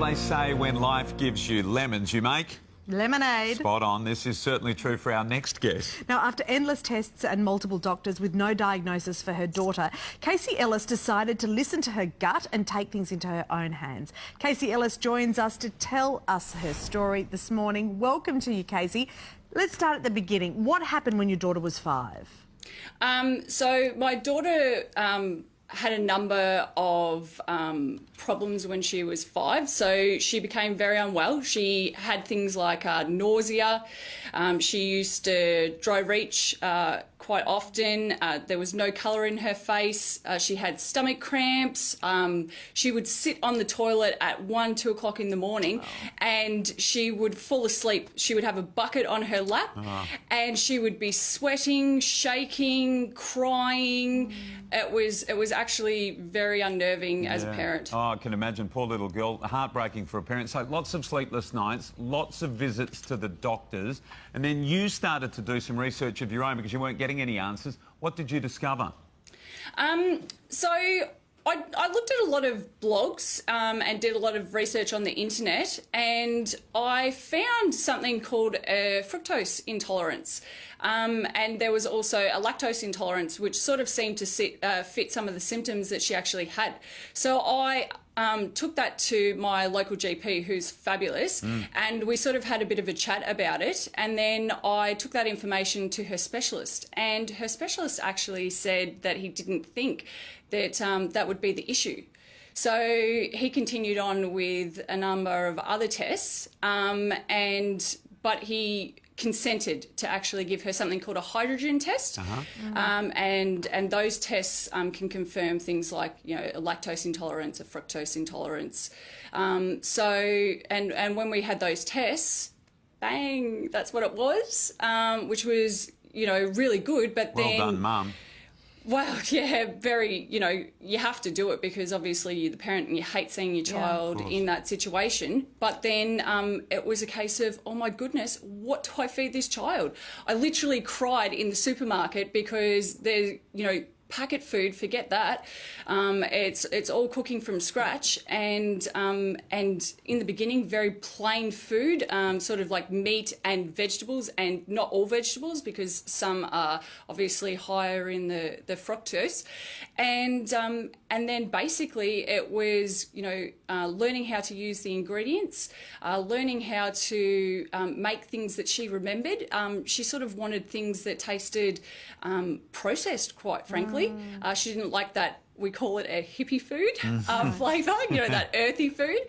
they say when life gives you lemons, you make lemonade. Spot on. This is certainly true for our next guest. Now, after endless tests and multiple doctors with no diagnosis for her daughter, Casey Ellis decided to listen to her gut and take things into her own hands. Casey Ellis joins us to tell us her story this morning. Welcome to you, Casey. Let's start at the beginning. What happened when your daughter was 5? So my daughter had a number of problems when she was 5. So she became very unwell. She had things like nausea. She used to dry reach quite often. There was no colour in her face. She had stomach cramps. She would sit on the toilet at 1, 2 o'clock in the morning and she would fall asleep. She would have a bucket on her lap and she would be sweating, shaking, crying. It was actually very unnerving as a parent. Oh, I can imagine. Poor little girl. Heartbreaking for a parent. So lots of sleepless nights, lots of visits to the doctors, and then you started to do some research of your own because you weren't getting any answers. What did you discover? So I looked at a lot of blogs and did a lot of research on the internet, and I found something called a fructose intolerance. And there was also a lactose intolerance, which sort of seemed to fit some of the symptoms that she actually had. So I took that to my local GP, who's fabulous, and we sort of had a bit of a chat about it. And then I took that information to her specialist, and her specialist actually said that he didn't think that that would be the issue. So he continued on with a number of other tests, but he consented to actually give her something called a hydrogen test, and those tests can confirm things like, you know, a lactose intolerance, a fructose intolerance. And when we had those tests, bang, that's what it was, which was, you know, really good. But then, well done, Mum. Well, yeah, very, you know, you have to do it because obviously you're the parent and you hate seeing your child in that situation. But then it was a case of, oh my goodness, what do I feed this child? I literally cried in the supermarket because there's, you know, packet food, forget that. It's all cooking from scratch, and in the beginning, very plain food, sort of like meat and vegetables, and not all vegetables because some are obviously higher in the fructose, and then basically it was, you know, learning how to use the ingredients, learning how to make things that she remembered. She sort of wanted things that tasted processed, quite frankly. She didn't like that, we call it a hippie food flavour, you know, that earthy food.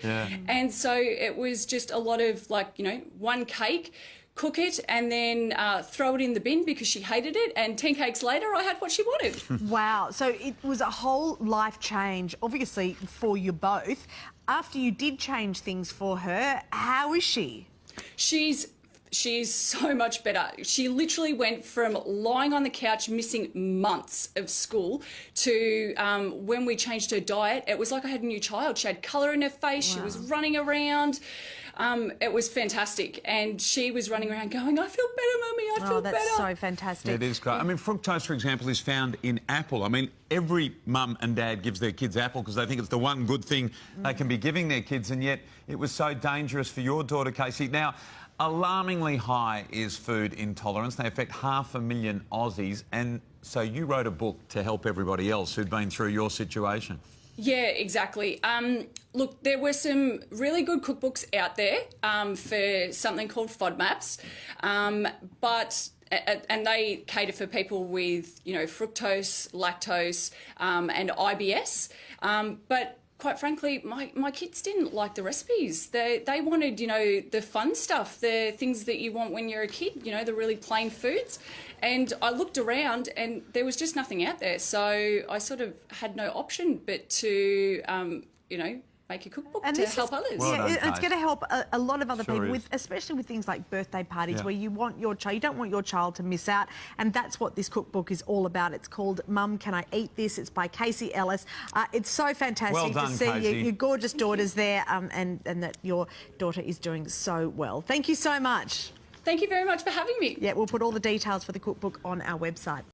And so it was just a lot of, like, you know, one cake, cook it and then throw it in the bin because she hated it, and 10 cakes later I had what she wanted. Wow. So it was a whole life change, obviously, for you both. After you did change things for her, how is she? She's so much better. She literally went from lying on the couch missing months of school to when we changed her diet, it was like I had a new child. She had colour in her face. Wow. She was running around. It was fantastic. And she was running around going, I feel better, Mummy, I feel better. Oh, that's so fantastic. Yeah, it is great. I mean, fructose, for example, is found in apple. I mean, every mum and dad gives their kids apple because they think it's the one good thing they can be giving their kids, and yet it was so dangerous for your daughter, Casey. Now, alarmingly high is food intolerance. They affect 500,000 Aussies, and so you wrote a book to help everybody else who'd been through your situation. Yeah, exactly. Look, there were some really good cookbooks out there for something called FODMAPs, and they cater for people with, you know, fructose, lactose, and IBS, but quite frankly, my kids didn't like the recipes. They wanted, you know, the fun stuff, the things that you want when you're a kid, you know, the really plain foods. And I looked around and there was just nothing out there. So I sort of had no option but to, you know, make a cookbook to help others. Well done, it's going to help a lot of other people, is. especially with things like birthday parties where you want your child, you don't want your child to miss out, and that's what this cookbook is all about. It's called Mum, Can I Eat This? It's by Casey Ellis. It's so fantastic well done, to see Casey. your gorgeous daughters there, and that your daughter is doing so well. Thank you so much. Thank you very much for having me. Yeah, we'll put all the details for the cookbook on our website.